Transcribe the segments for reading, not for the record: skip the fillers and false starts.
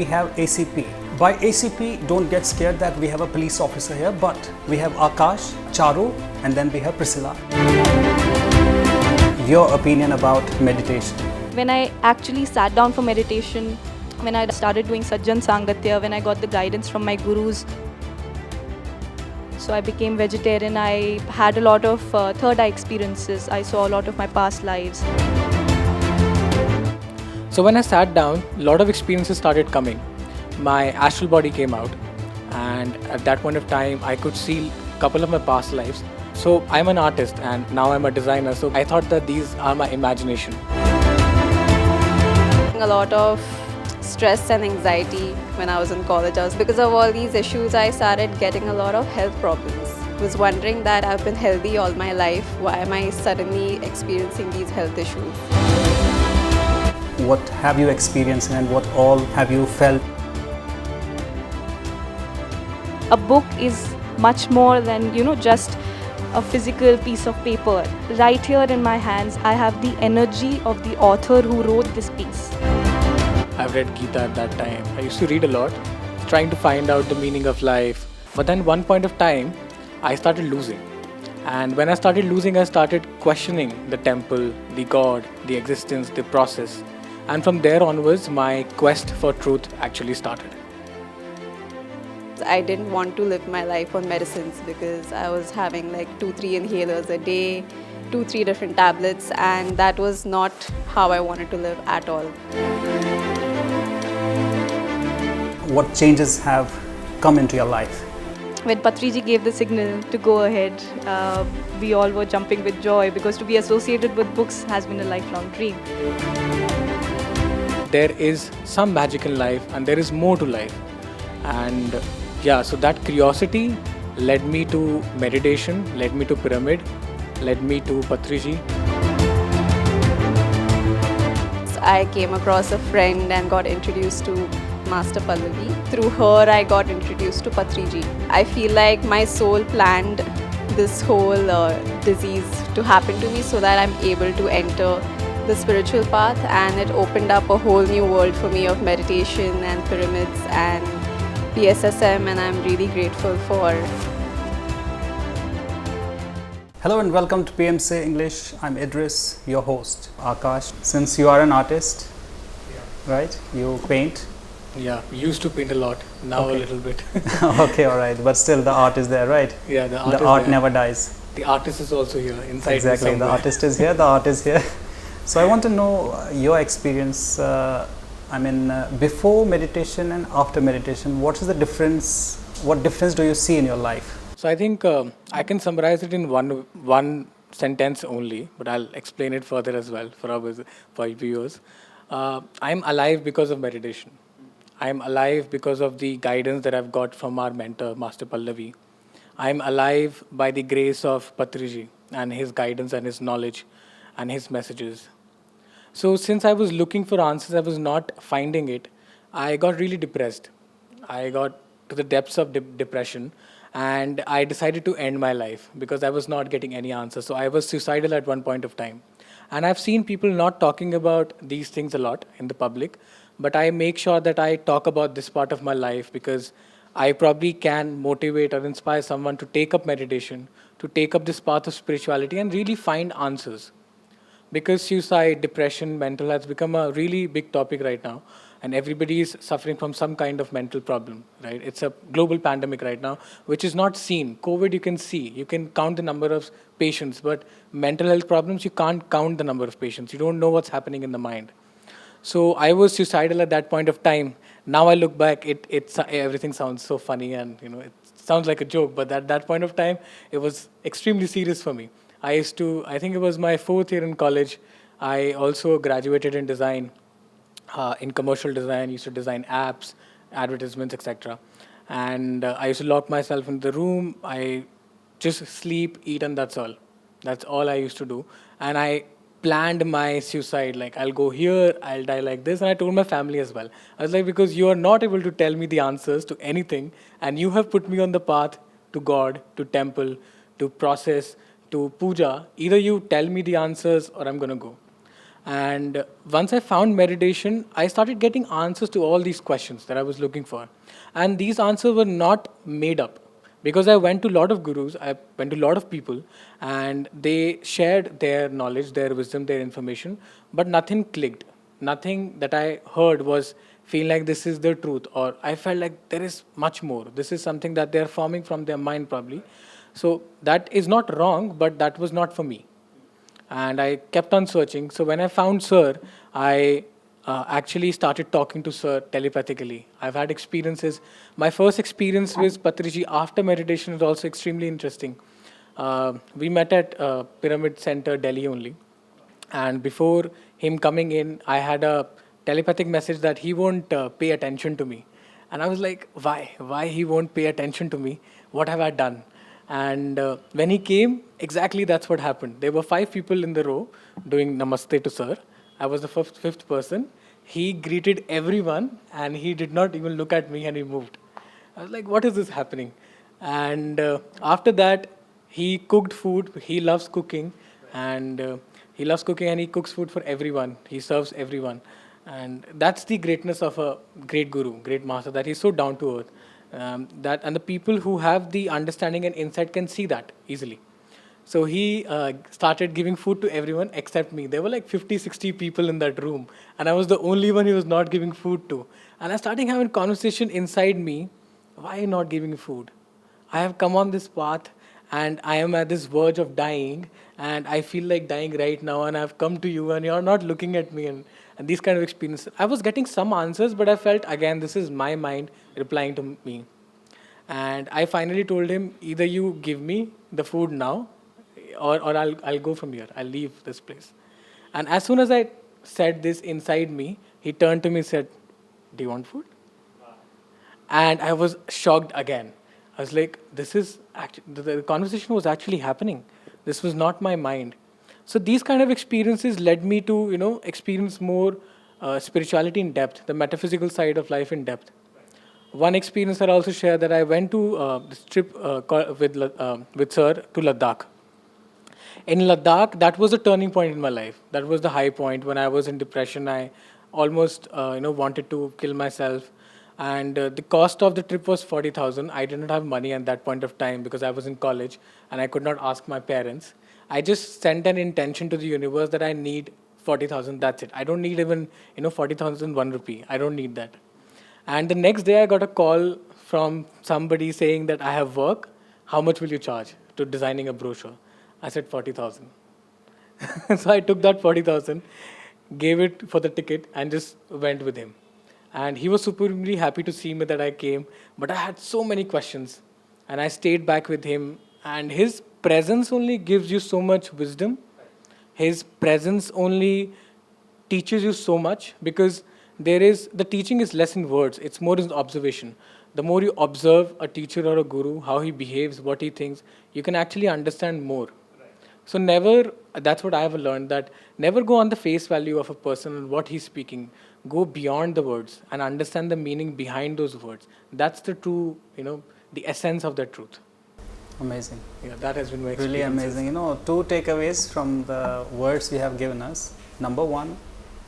have ACP. By ACP, don't get scared that we have a police officer here, but we have Akash, Charu, and then we have Priscilla. Your opinion about meditation? When I actually sat down for meditation, when I started doing Sajjan Sangatya, when I got the guidance from my gurus, so I became vegetarian. I had a lot of third eye experiences. I saw a lot of my past lives. So when I sat down, a lot of experiences started coming. My astral body came out, and at that point of time, I could see a couple of my past lives. So I'm an artist and now I'm a designer, so I thought that these are my imagination. A lot of stress and anxiety when I was in college. Because of all these issues, I started getting a lot of health problems. I was wondering that I've been healthy all my life. Why am I suddenly experiencing these health issues? What have you experienced and what all have you felt? A book is much more than, just a physical piece of paper. Right here in my hands, I have the energy of the author who wrote this piece. I've read Gita at that time. I used to read a lot, trying to find out the meaning of life. But then one point of time, I started losing. And when I started losing, I started questioning the temple, the God, the existence, the process. And from there onwards, my quest for truth actually started. I didn't want to live my life on medicines because I was having like 2-3 inhalers a day, 2-3 different tablets, and that was not how I wanted to live at all. What changes have come into your life? When Patriji gave the signal to go ahead, we all were jumping with joy because to be associated with books has been a lifelong dream. There is some magic in life and there is more to life. And so that curiosity led me to meditation, led me to pyramid, led me to Patriji. I came across a friend and got introduced to Master Pallavi. Through her, I got introduced to Patriji. I feel like my soul planned this whole disease to happen to me so that I'm able to enter the spiritual path, and it opened up a whole new world for me of meditation and pyramids and PSSM, and I'm really grateful for. Hello and welcome to PMC English. I'm Idris, your host. Akash, since you are an artist, right? You paint. Yeah, used to paint a lot, now a little bit. Okay, all right, but still the art is there, right? Yeah, the art, never dies. The artist is also here, inside. Exactly, the artist is here, the art is here. So I want to know your experience. Before meditation and after meditation, what is the difference? What difference do you see in your life? So I think I can summarize it in one sentence only, but I'll explain it further as well for our viewers. I'm alive because of meditation. I'm alive because of the guidance that I've got from our mentor, Master Pallavi. I'm alive by the grace of Patriji and his guidance and his knowledge and his messages. So since I was looking for answers, I was not finding it. I got really depressed. I got to the depths of depression, and I decided to end my life because I was not getting any answers. So I was suicidal at one point of time. And I've seen people not talking about these things a lot in the public, but I make sure that I talk about this part of my life because I probably can motivate or inspire someone to take up meditation, to take up this path of spirituality and really find answers. Because suicide, depression, mental has become a really big topic right now, and everybody is suffering from some kind of mental problem, right? It's a global pandemic right now, which is not seen. COVID, you can see, you can count the number of patients, but mental health problems, you can't count the number of patients. You don't know what's happening in the mind. So I was suicidal at that point of time. Now I look back, everything sounds so funny and it sounds like a joke, but at that point of time, it was extremely serious for me. I think it was my 4th year in college. I also graduated in design, in commercial design, used to design apps, advertisements, etc. And I used to lock myself in the room. I just sleep, eat, and that's all. That's all I used to do. And I planned my suicide, like I'll go here, I'll die like this. And I told my family as well. I was like, because you are not able to tell me the answers to anything, and you have put me on the path to God, to temple, to process, to puja. Either you tell me the answers or I'm going to go. And once I found meditation, I started getting answers to all these questions that I was looking for. And these answers were not made up, because I went to a lot of gurus, I went to a lot of people, and they shared their knowledge, their wisdom, their information, but nothing clicked. Nothing that I heard was feel like this is the truth, or I felt like there is much more. This is something that they're forming from their mind, probably. So that is not wrong, but that was not for me, and I kept on searching. So when I found Sir, I actually started talking to Sir telepathically. I've had experiences. My first experience with Patriji after meditation was also extremely interesting. We met at Pyramid Center, Delhi only. And before him coming in, I had a telepathic message that he won't pay attention to me. And I was like, why? Why he won't pay attention to me? What have I done? And when he came, exactly that's what happened. There were 5 people in the row doing namaste to Sir. I was the fifth person. He greeted everyone and he did not even look at me and he moved. I was like, what is this happening? And after that, he cooked food. He loves cooking, and he loves cooking and he cooks food for everyone. He serves everyone. And that's the greatness of a great guru, great master, that he's so down to earth. That and the people who have the understanding and insight can see that easily. So he started giving food to everyone except me. There were like 50, 60 people in that room, and I was the only one he was not giving food to. And I started having conversation inside me. Why not giving food? I have come on this path and I am at this verge of dying, and I feel like dying right now, and I've come to you and you're not looking at me, and these kind of experiences. I was getting some answers, but I felt again this is my mind replying to me. And I finally told him, either you give me the food now, or I'll go from here. I'll leave this place. And as soon as I said this inside me, he turned to me and said, do you want food? And I was shocked again. I was like, this is actually, the conversation was actually happening. This was not my mind. So these kind of experiences led me to, experience more spirituality in depth, the metaphysical side of life in depth. One experience that I also share, that I went to this trip with Sir to Ladakh. In Ladakh, that was a turning point in my life. That was the high point when I was in depression. I almost, wanted to kill myself. And the cost of the trip was 40,000. I did not have money at that point of time because I was in college and I could not ask my parents. I just sent an intention to the universe that I need 40,000. That's it. I don't need even 40,000 1 rupee. I don't need that. And the next day, I got a call from somebody saying that I have work. How much will you charge to designing a brochure? I said 40,000. So I took that 40,000, gave it for the ticket, and just went with him. And he was supremely happy to see me that I came. But I had so many questions, and I stayed back with him. And his presence only gives you so much wisdom. His presence only teaches you so much, because the teaching is less in words, it's more in observation. The more you observe a teacher or a guru, how he behaves, what he thinks, you can actually understand more. So never, that's what I have learned, that never go on the face value of a person and what he's speaking. Go beyond the words and understand the meaning behind those words. That's the true, the essence of the truth. Amazing. Yeah, that has been my experience. Really amazing. 2 takeaways from the words you have given us. Number 1,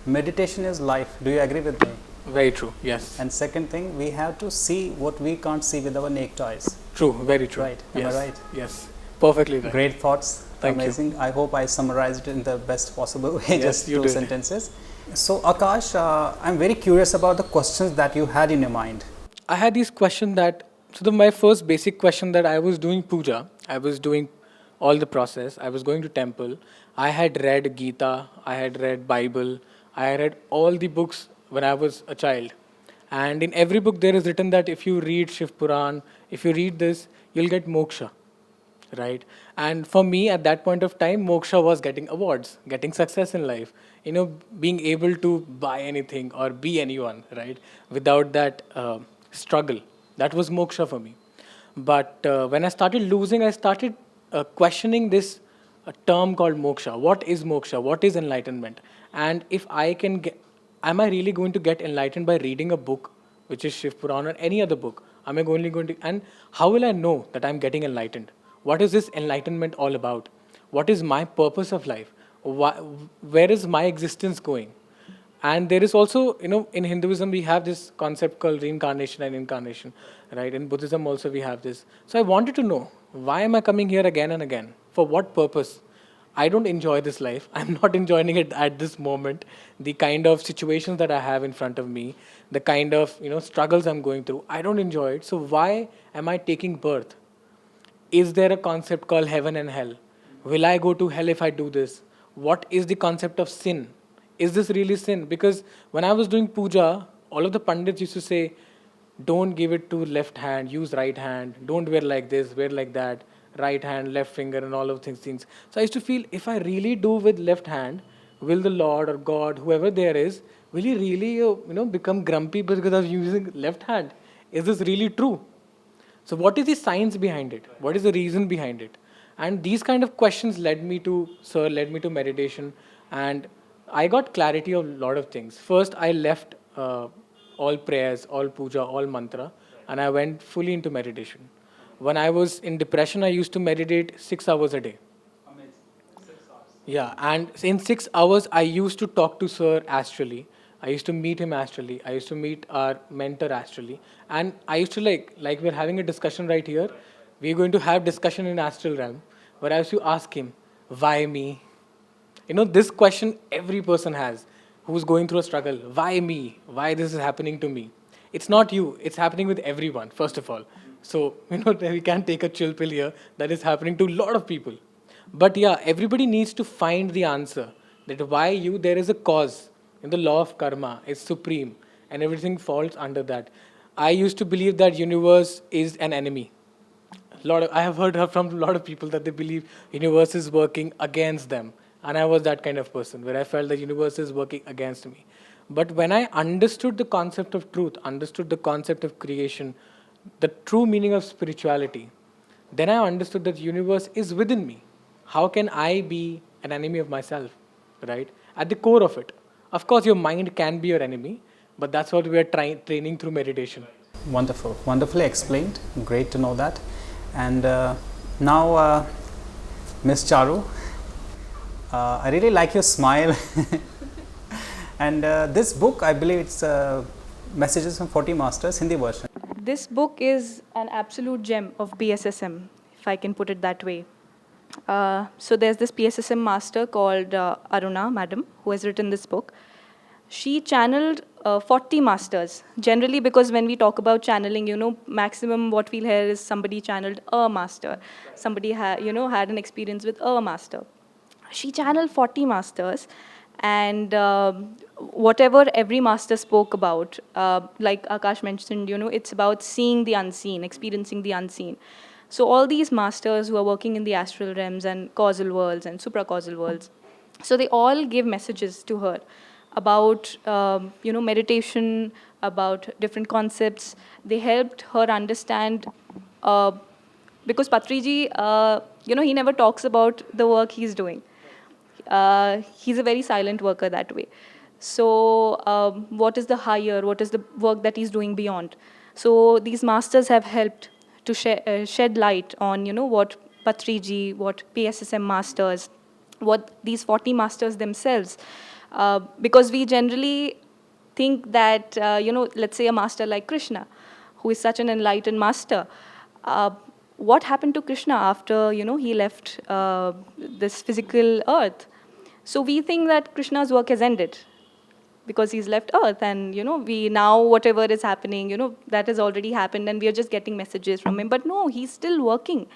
meditation is life. Do you agree with me? Very true, yes. And second thing, we have to see what we can't see with our naked eyes. True, very true. Right. Am yes. I right? Yes, perfectly right. Great thoughts. Thank Amazing. I hope I summarized it in the best possible way, Yes, just you 2 did. sentences. So Akash, I'm very curious about the questions that you had in your mind. I had these questions my first basic question, that I was doing puja, I was doing all the process, I was going to temple, I had read Gita, I had read Bible, I had read all the books when I was a child. And in every book there is written that if you read Shiv Puran, if you read this, you'll get moksha, right? And for me at that point of time, moksha was getting awards, getting success in life, being able to buy anything or be anyone, right? Without that struggle. That was moksha for me. But when I started losing, I started questioning this term called moksha. What is moksha? What is enlightenment? And if I can am I really going to get enlightened by reading a book, which is Shiv Puran or any other book? Am I only going to, and how will I know that I'm getting enlightened? What is this enlightenment all about? What is my purpose of life? Why, where is my existence going? And there is also, in Hinduism, we have this concept called reincarnation and incarnation, right? In Buddhism also we have this. So I wanted to know, why am I coming here again and again? For what purpose? I don't enjoy this life. I'm not enjoying it at this moment. The kind of situations that I have in front of me, the kind of, struggles I'm going through, I don't enjoy it. So why am I taking birth? Is there a concept called heaven and hell? Will I go to hell if I do this? What is the concept of sin? Is this really sin? Because when I was doing puja, all of the pandits used to say, don't give it to left hand, use right hand, don't wear like this, wear like that, right hand, left finger, and all of these things. So I used to feel, if I really do with left hand, will the Lord or God, whoever there is, will he really become grumpy because I'm using left hand? Is this really true? So what is the science behind it? What is the reason behind it? And these kind of questions led me to meditation, and I got clarity of a lot of things. First, I left all prayers, all puja, all mantra, and I went fully into meditation. When I was in depression, I used to meditate 6 hours a day. Yeah, and in 6 hours, I used to talk to Sir astrally. I used to meet him astrally. I used to meet our mentor astrally. And I used to like we're having a discussion right here. We're going to have discussion in astral realm, where I used to ask him, why me? This question every person has who's going through a struggle. Why me? Why this is happening to me? It's not you. It's happening with everyone, first of all. So, we can't take a chill pill here. That is happening to a lot of people. But yeah, everybody needs to find the answer. That why you, there is a cause. In the law of karma, it's supreme. And everything falls under that. I used to believe that universe is an enemy. I have heard from a lot of people that they believe universe is working against them. And I was that kind of person where I felt the universe is working against me. But when I understood the concept of truth, understood the concept of creation, the true meaning of spirituality, then I understood that universe is within me. How can I be an enemy of myself, right? At the core of it. Of course, your mind can be your enemy, but that's what we are training through meditation. Wonderful. Wonderfully explained. Great to know that. And now, Miss Charu, I really like your smile. And this book, I believe it's Messages from 40 Masters, Hindi version. This book is an absolute gem of PSSM, if I can put it that way. So there's this PSSM master called Aruna, madam, who has written this book. She channeled 40 masters. Generally, because when we talk about channeling, maximum what we'll hear is somebody channeled a master. Somebody had an experience with a master. She channeled 40 masters, and whatever every master spoke about, like Akash mentioned, it's about seeing the unseen, experiencing the unseen. So all these masters who are working in the astral realms and causal worlds and supracausal worlds, so they all gave messages to her about meditation, about different concepts. They helped her understand, because Patriji, he never talks about the work he's doing. He's a very silent worker that way. So what is the higher, what is the work that he's doing beyond? So these masters have helped to shed light on, what Patriji, what PSSM masters, what these 40 masters themselves. Because we generally think that, let's say a master like Krishna, who is such an enlightened master, what happened to Krishna after, he left this physical earth? So we think that Krishna's work has ended because he's left earth, and we now whatever is happening, that has already happened, and we are just getting messages from him. But no, he's still working.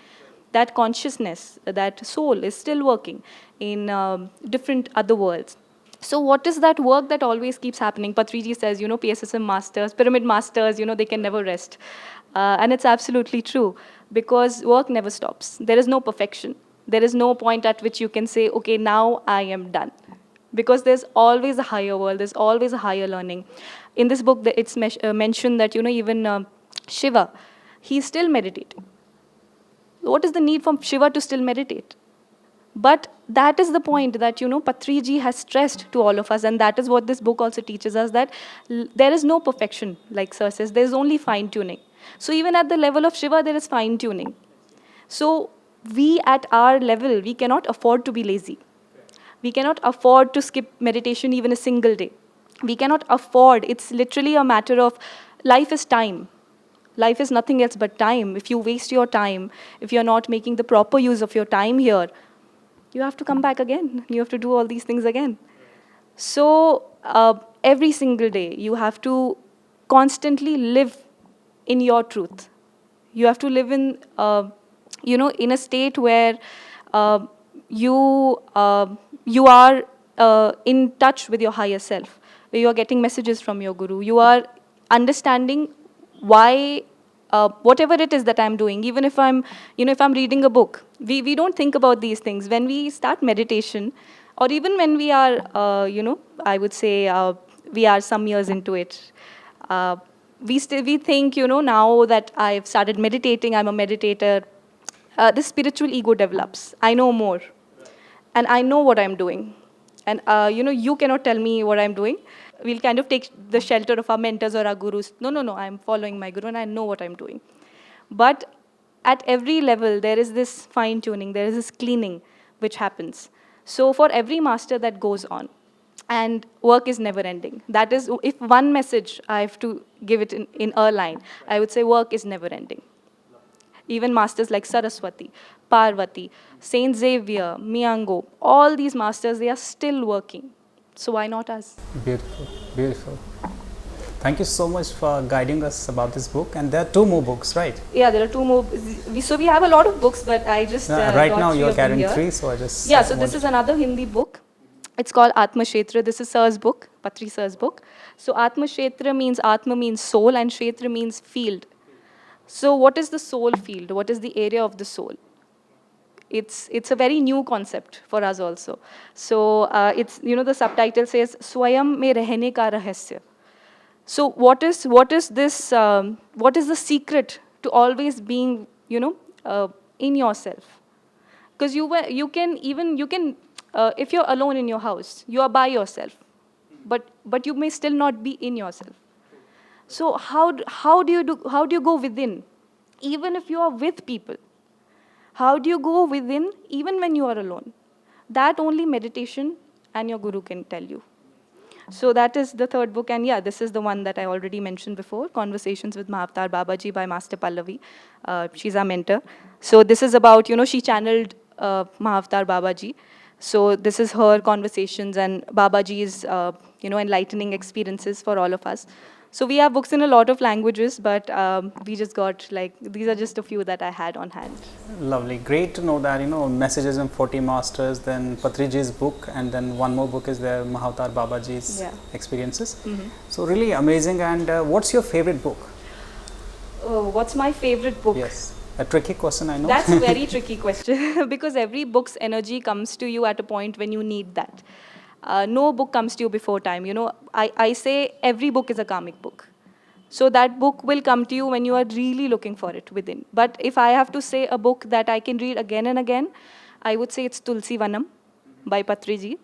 That consciousness, that soul is still working in different other worlds. So what is that work that always keeps happening? Patriji says, PSSM masters, pyramid masters, they can never rest. And it's absolutely true, because work never stops. There is no perfection. There is no point at which you can say, okay, now I am done. Because there's always a higher world, there's always a higher learning. In this book, it's mentioned that, even Shiva, he's still meditating. What is the need for Shiva to still meditate? But that is the point that, Patriji has stressed to all of us, and that is what this book also teaches us, that there is no perfection, like Sir says, there is only fine-tuning. So even at the level of Shiva, there is fine-tuning. So we at our level, we cannot afford to be lazy. We cannot afford to skip meditation even a single day. We cannot afford. It's literally a matter of life is time. Life is nothing else but time. If you waste your time, if you're not making the proper use of your time here, you have to come back again. You have to do all these things again. So every single day, you have to constantly live in your truth. You have to live in, in a state where uh, you are in touch with your higher self, where you are getting messages from your guru. You are understanding why whatever it is that I'm doing, even if if I'm reading a book, we don't think about these things. When we start meditation, or even when we are, I would say we are some years into it, we think, now that I've started meditating, I'm a meditator, the spiritual ego develops. I know more, and I know what I'm doing. And you cannot tell me what I'm doing. We'll kind of take the shelter of our mentors or our gurus. No, no, no, I'm following my guru and I know what I'm doing. But at every level, there is this fine tuning, there is this cleaning which happens. So for every master that goes on, and work is never ending. That is, if one message I have to give it in a line, I would say work is never ending. Even masters like Saraswati, Parvati, Saint Xavier, Miango, all these masters, they are still working. So why not us? Beautiful, beautiful. Thank you so much for guiding us about this book. And there are 2 more books, right? Yeah, there are 2 more. So we have a lot of books, but I just Right got now 3 you're of them carrying here. 3, so I just Yeah, so this is another Hindi book. It's called Atma Kshetra. This is Sir's book, Patri Sir's book. So Atma Kshetra means Atma means soul, and Kshetra means field. So what is the soul field? What is the area of the soul? It's a very new concept for us also. So it's, the subtitle says Swayam mein rehne ka rahasya. So what is the secret to always being, in yourself? Because you can if you're alone in your house, you are by yourself, but you may still not be in yourself. So how do you go within, even if you are with people? How do you go within even when you are alone? That only meditation and your guru can tell you. So that is the 3rd book, and yeah, this is the one that I already mentioned before, Conversations with Mahavatar Babaji by Master Pallavi. She's our mentor. So this is about, she channeled Mahavatar Babaji. So this is her conversations and Babaji's, enlightening experiences for all of us. So we have books in a lot of languages, but we just got these are just a few that I had on hand. Lovely, great to know that, Messages in 40 Masters, then Patriji's book, and then one more book is there, Mahavatar Babaji's experiences. So really amazing. And what's your favorite book? Oh, what's my favorite book? Yes, a tricky question, I know. That's a very tricky question because every book's energy comes to you at a point when you need that. No book comes to you before time. I say every book is a karmic book. So that book will come to you when you are really looking for it within. But if I have to say a book that I can read again and again, I would say it's Tulsi Vanam by Patriji.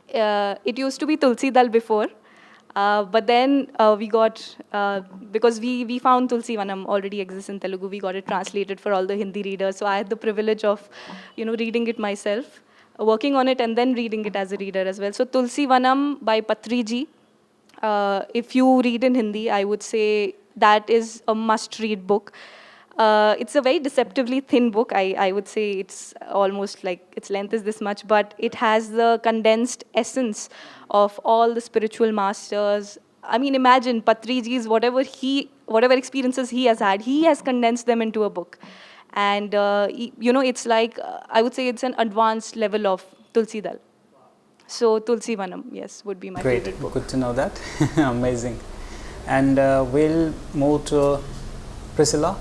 It used to be Tulsi Dal before, but then we got, because we found Tulsi Vanam already exists in Telugu, we got it translated for all the Hindi readers. So I had the privilege of, reading it myself, working on it and then reading it as a reader as well. So Tulsi Vanam by Patriji. If you read in Hindi, I would say that is a must-read book. It's a very deceptively thin book. I would say it's almost like its length is this much, but it has the condensed essence of all the spiritual masters. I mean, imagine Patriji's whatever experiences he has condensed them into a book. And, it's like, I would say it's an advanced level of Tulsi Dal. So Tulsi Vanam, yes, would be my favorite book. Good to know that. Amazing. And we'll move to Priscilla.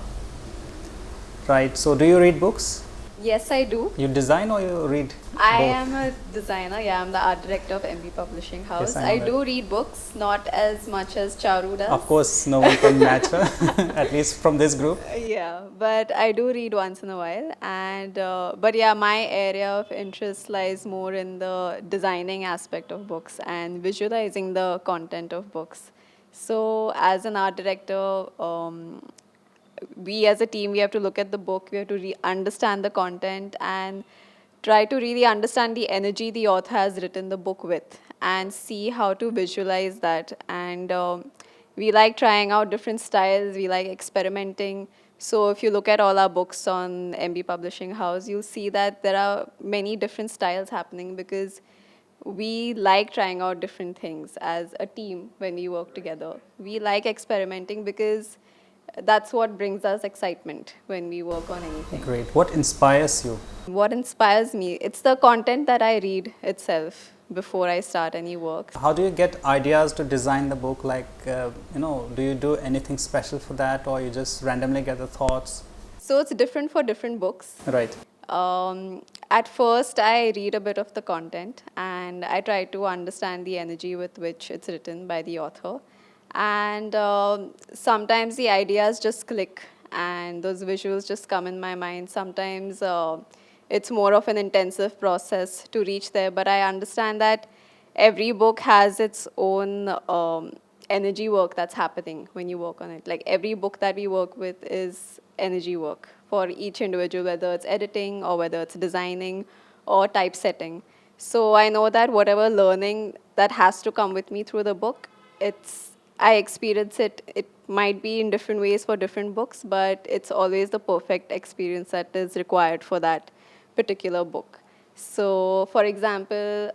Right, so do you read books? Yes, I do. You design or you read? I both? am a designer. Yeah, I'm the art director of MB Publishing House. Yes, I know I that. do read books, not as much as Charu does. Of course, no one can match her, at least from this group. Yeah, but I do read once in a while. And but yeah, my area of interest lies more in the designing aspect of books and visualizing the content of books. So as an art director, we as a team, we have to look at the book, we have to understand the content and try to really understand the energy the author has written the book with and see how to visualize that. And we like trying out different styles, we like experimenting. So if you look at all our books on MB Publishing House, you'll see that there are many different styles happening because we like trying out different things as a team when we work together. We like experimenting because that's what brings us excitement when we work on anything. Great. What inspires you? What inspires me? It's the content that I read itself before I start any work. How do you get ideas to design the book? Like, do you do anything special for that, or you just randomly get the thoughts? So it's different for different books. Right. At first, I read a bit of the content and I try to understand the energy with which it's written by the author. And sometimes the ideas just click and those visuals just come in my mind. Sometimes it's more of an intensive process to reach there, but I understand that every book has its own energy work that's happening when you work on it. Like every book that we work with is energy work for each individual, whether it's editing or whether it's designing or typesetting. So I know that whatever learning that has to come with me through the book, I experience it. It might be in different ways for different books, but it's always the perfect experience that is required for that particular book. So for example,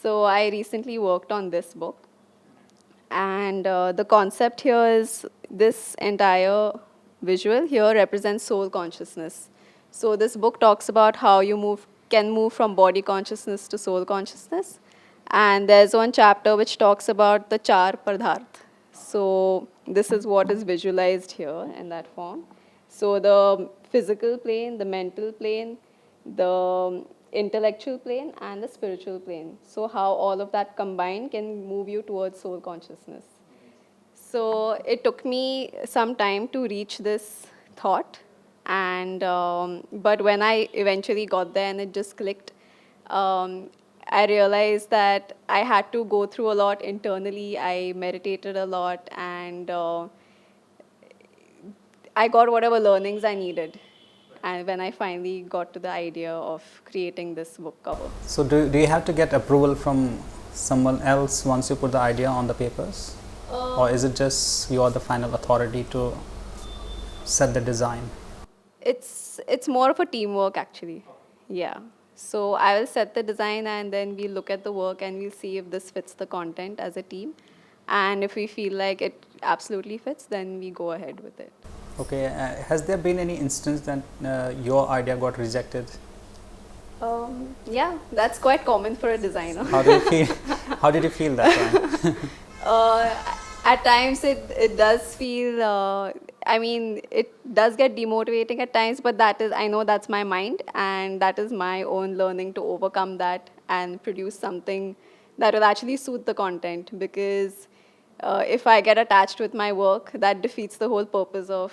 so I recently worked on this book, and the concept here is this entire visual here represents soul consciousness. So this book talks about how you can move from body consciousness to soul consciousness. And there's one chapter which talks about the char pardharth. So this is what is visualized here in that form. So the physical plane, the mental plane, the intellectual plane, and the spiritual plane. So how all of that combined can move you towards soul consciousness. So it took me some time to reach this thought, and but when I eventually got there and it just clicked, I realized that I had to go through a lot internally. I meditated a lot, and I got whatever learnings I needed. And when I finally got to the idea of creating this book cover. So do you have to get approval from someone else once you put the idea on the papers? Or is it just you are the final authority to set the design? It's more of a teamwork actually. Yeah. So I will set the design and then we'll look at the work and we'll see if this fits the content as a team. And if we feel like it absolutely fits, then we go ahead with it. Okay. Has there been any instance that your idea got rejected? Yeah, that's quite common for a designer. How do you feel? How did you feel that time? At times it does feel, I mean, it does get demotivating at times, but I know that's my mind and that is my own learning to overcome that and produce something that will actually suit the content, because if I get attached with my work, that defeats the whole purpose of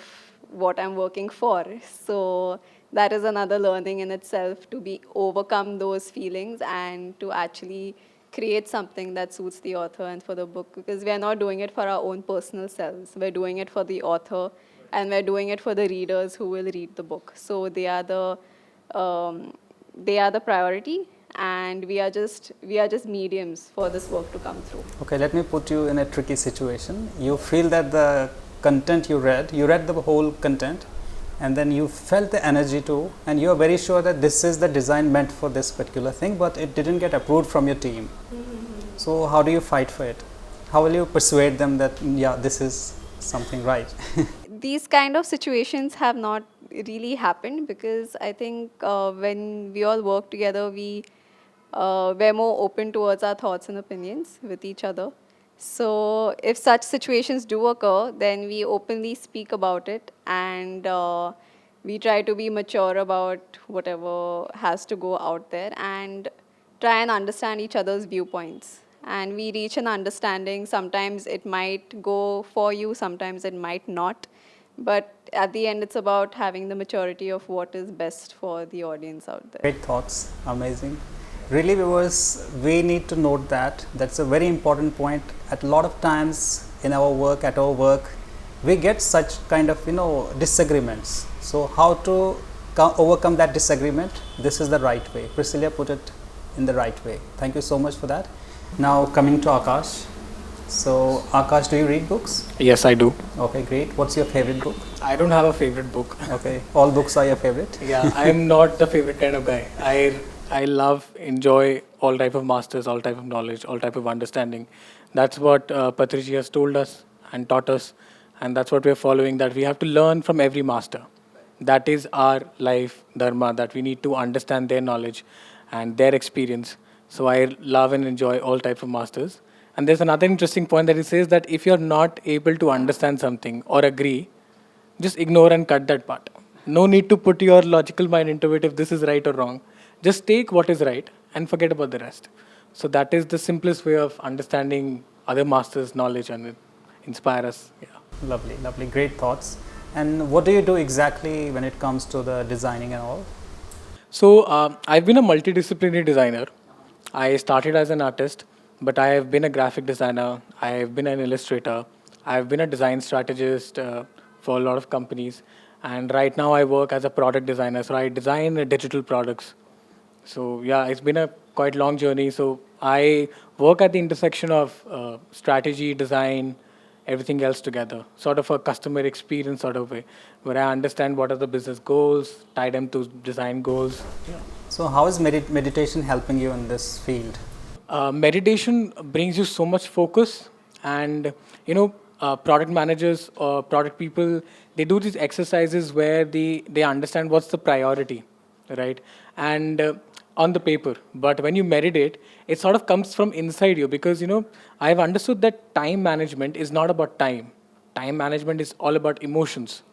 what I'm working for. So that is another learning in itself, to overcome those feelings and to actually create something that suits the author and for the book, because we are not doing it for our own personal selves. We're doing it for the author and we're doing it for the readers who will read the book. So they are the priority, and we are just mediums for this work to come through. Okay, let me put you in a tricky situation. You feel that the content you read the whole content, and then you felt the energy too, and you are very sure that this is the design meant for this particular thing, but it didn't get approved from your team. So how do you fight for it? How will you persuade them that, yeah, this is something right? These kind of situations have not really happened, because I think when we all work together, we're more open towards our thoughts and opinions with each other. So if such situations do occur, then we openly speak about it, and we try to be mature about whatever has to go out there and try and understand each other's viewpoints. And we reach an understanding. Sometimes it might go for you, sometimes it might not. But at the end, it's about having the maturity of what is best for the audience out there. Great thoughts, amazing. Really, viewers, we need to note that that's a very important point. At a lot of times in our work, we get such kind of disagreements. So how to overcome that disagreement, this is the right way. Priscilla put it in the right way. Thank you so much for that. Now coming to Akash. So Akash, do you read books? Yes, I do. Okay, great. What's your favorite book? I don't have a favorite book. Okay, all books are your favorite? Yeah, I am not the favorite kind of guy. I love, enjoy all type of masters, all type of knowledge, all type of understanding. That's what Patriji has told us and taught us, and that's what we are following. That we have to learn from every master. That is our life dharma. That we need to understand their knowledge and their experience. So I love and enjoy all types of masters. And there's another interesting point that he says that if you're not able to understand something or agree, just ignore and cut that part. No need to put your logical mind into it if this is right or wrong. Just take what is right and forget about the rest. So that is the simplest way of understanding other masters' knowledge and it inspire us. Yeah. Lovely, lovely, great thoughts. And what do you do exactly when it comes to the designing and all? So I've been a multidisciplinary designer. I started as an artist, but I have been a graphic designer. I have been an illustrator. I've been a design strategist for a lot of companies. And right now I work as a product designer. So I design digital products. So yeah, it's been a quite long journey. So I work at the intersection of strategy, design, everything else together. Sort of a customer experience sort of way, where I understand what are the business goals, tie them to design goals. Yeah. So how is meditation helping you in this field? Meditation brings you so much focus, and product managers or product people, they do these exercises where they understand what's the priority, right? And on the paper, but when you meditate, it sort of comes from inside you because I've understood that time management is not about time. Time management is all about emotions.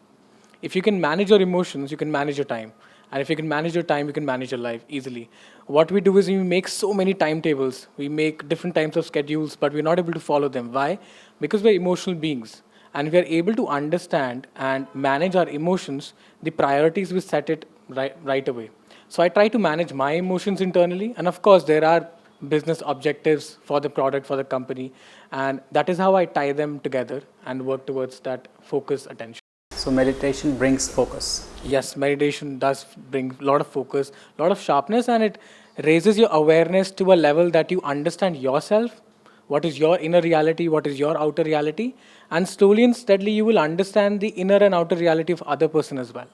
If you can manage your emotions, you can manage your time. And if you can manage your time, you can manage your life easily. What we do is we make so many timetables. We make different types of schedules, but we're not able to follow them. Why? Because we're emotional beings. And we are able to understand and manage our emotions, the priorities, we set it right away. So I try to manage my emotions internally. And of course, there are business objectives for the product, for the company. And that is how I tie them together and work towards that focus attention. So meditation brings focus. Yes, meditation does bring a lot of focus, a lot of sharpness, and it raises your awareness to a level that you understand yourself, what is your inner reality, what is your outer reality, and slowly and steadily you will understand the inner and outer reality of other person as well.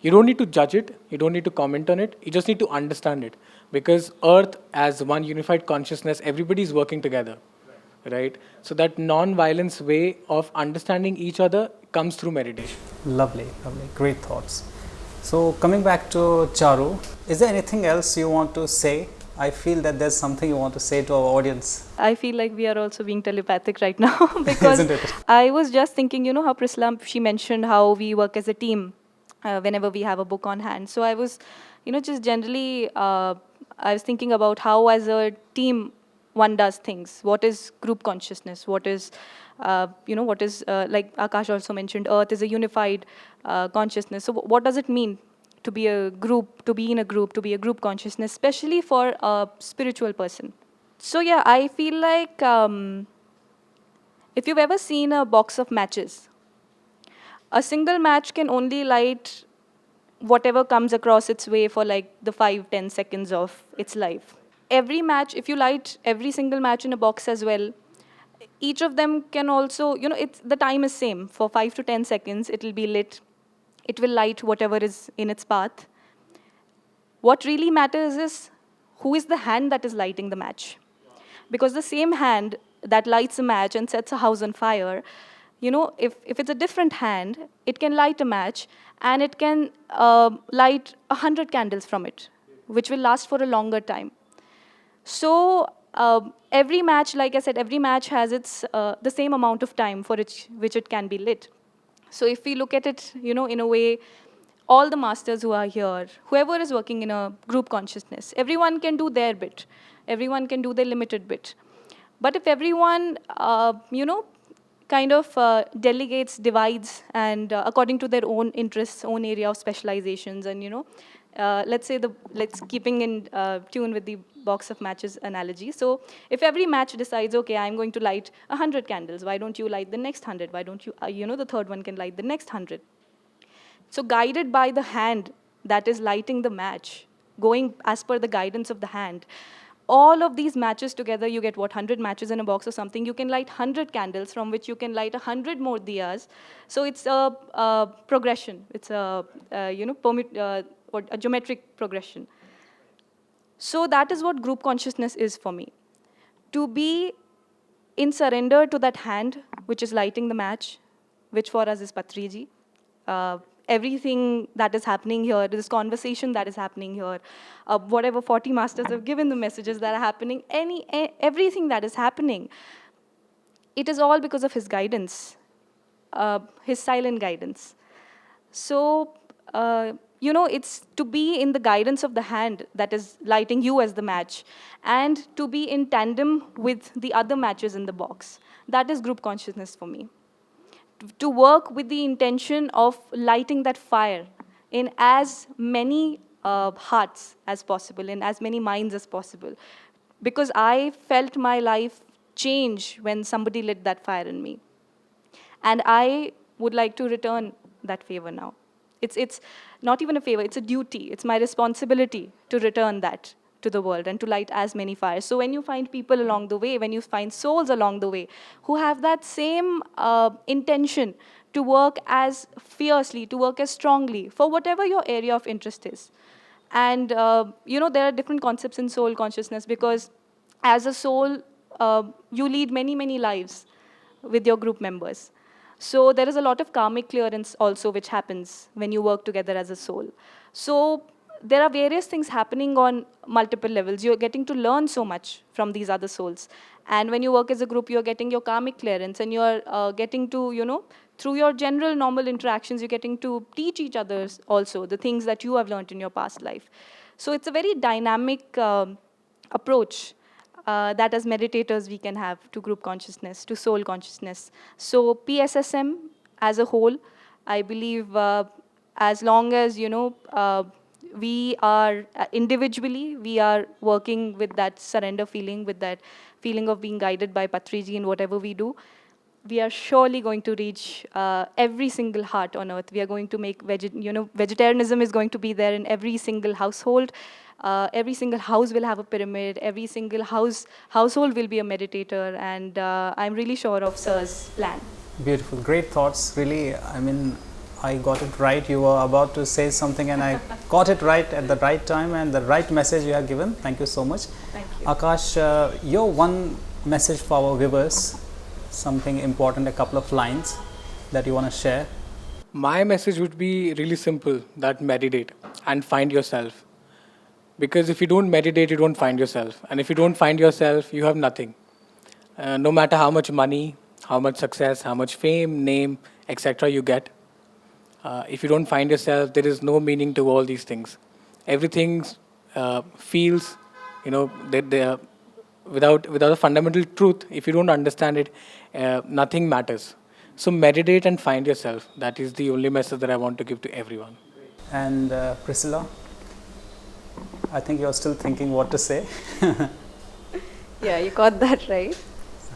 You don't need to judge it, you don't need to comment on it, you just need to understand it. Because Earth, as one unified consciousness, everybody is working together, right? So that non-violence way of understanding each other comes through meditation. Lovely, lovely, great thoughts. So coming back to Charu, is there anything else you want to say? I feel that there's something you want to say to our audience. I feel like we are also being telepathic right now because Isn't it? I was just thinking, how Priscilla, she mentioned how we work as a team whenever we have a book on hand. So I was, just generally, I was thinking about how as a team one does things. What is group consciousness? What is, like Akash also mentioned, Earth is a unified consciousness. So what does it mean to be a group, to be in a group, to be a group consciousness, especially for a spiritual person? So yeah, I feel like if you've ever seen a box of matches, a single match can only light whatever comes across its way for like the 5-10 seconds of its life. Every match, if you light every single match in a box as well, each of them can also, the time is same. For 5 to 10 seconds, it will be lit. It will light whatever is in its path. What really matters is who is the hand that is lighting the match. Because the same hand that lights a match and sets a house on fire, if it's a different hand, it can light a match and it can light 100 candles from it, which will last for a longer time. So every match, like I said, every match has its the same amount of time for which it can be lit. So if we look at it, in a way, all the masters who are here, whoever is working in a group consciousness, everyone can do their bit. Everyone can do their limited bit. But if everyone, kind of delegates, divides, and according to their own interests, own area of specializations, and let's keeping in tune with the box of matches analogy. So if every match decides, okay, I'm going to light 100 candles, why don't you light the next 100? Why don't you, the third one can light the next 100? So guided by the hand that is lighting the match, going as per the guidance of the hand. All of these matches together, you get what, 100 matches in a box or something. You can light 100 candles, from which you can light 100 more diyas. So it's a progression. It's a a geometric progression. So that is what group consciousness is for me. To be in surrender to that hand, which is lighting the match, which for us is Patriji. Everything that is happening here, this conversation that is happening here, whatever 40 masters have given the messages that are happening, everything that is happening, it is all because of his guidance, his silent guidance. So, it's to be in the guidance of the hand that is lighting you as the match, and to be in tandem with the other matches in the box. That is group consciousness for me. To work with the intention of lighting that fire in as many hearts as possible, in as many minds as possible. Because I felt my life change when somebody lit that fire in me. And I would like to return that favor now. It's not even a favor, it's a duty. It's my responsibility to return that to the world and to light as many fires. So when you find people along the way, when you find souls along the way who have that same intention to work as fiercely, to work as strongly for whatever your area of interest is. And, there are different concepts in soul consciousness, because as a soul, you lead many, many lives with your group members. So there is a lot of karmic clearance also which happens when you work together as a soul. So there are various things happening on multiple levels. You're getting to learn so much from these other souls. And when you work as a group, you're getting your karmic clearance, and you're getting to, through your general normal interactions, you're getting to teach each other also the things that you have learned in your past life. So it's a very dynamic approach that as meditators we can have to group consciousness, to soul consciousness. So PSSM as a whole, I believe as long as, we are individually, we are working with that surrender feeling, with that feeling of being guided by Patriji in whatever we do, we are surely going to reach every single heart on earth. We are going to make, vegetarianism is going to be there in every single household. Every single house will have a pyramid. Every single household will be a meditator. And I'm really sure of Sir's plan. Beautiful, great thoughts. Really, I got it right. You were about to say something and I got it right at the right time, and the right message you have given. Thank you so much. Thank you. Akash, your one message for our viewers, something important, a couple of lines that you want to share. My message would be really simple, that meditate and find yourself. Because if you don't meditate, you don't find yourself. And if you don't find yourself, you have nothing. No matter how much money, how much success, how much fame, name, etc. you get, if you don't find yourself, there is no meaning to all these things. Everything feels, that without a fundamental truth, if you don't understand it, nothing matters. So meditate and find yourself. That is the only message that I want to give to everyone. And Priscilla, I think you're still thinking what to say. Yeah, you got that right.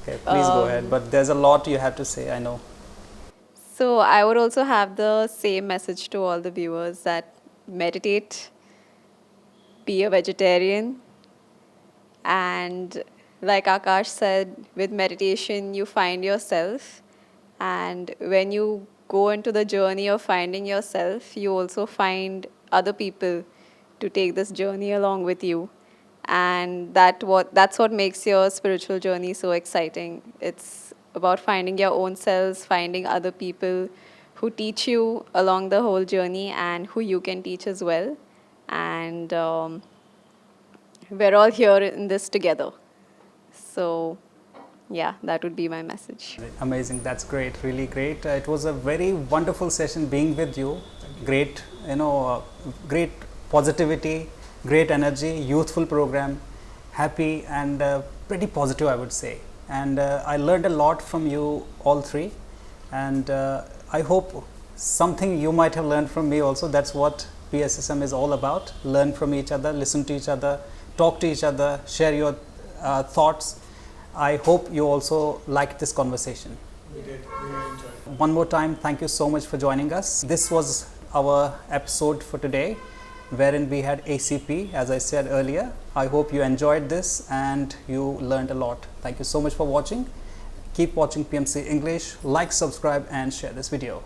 Okay, please go ahead. But there's a lot you have to say, I know. So I would also have the same message to all the viewers, that meditate, be a vegetarian, and like Akash said, with meditation you find yourself, and when you go into the journey of finding yourself, you also find other people to take this journey along with you, and that's what makes your spiritual journey so exciting. It's about finding your own selves, finding other people who teach you along the whole journey and who you can teach as well. And we're all here in this together. So, yeah, that would be my message. Amazing, that's great, really great. It was a very wonderful session being with you. Great, great positivity, great energy, youthful program, happy and pretty positive, I would say. And I learned a lot from you all three, and I hope something you might have learned from me also. That's what PSSM is all about. Learn from each other, listen to each other, talk to each other, share your thoughts. I hope you also liked this conversation. We did. We really enjoyed it. One more time, thank you so much for joining us. This was our episode for today. wherein we had ACP, as I said earlier. I hope you enjoyed this and you learned a lot. Thank you so much for watching. Keep watching PMC English, like, subscribe and share this video.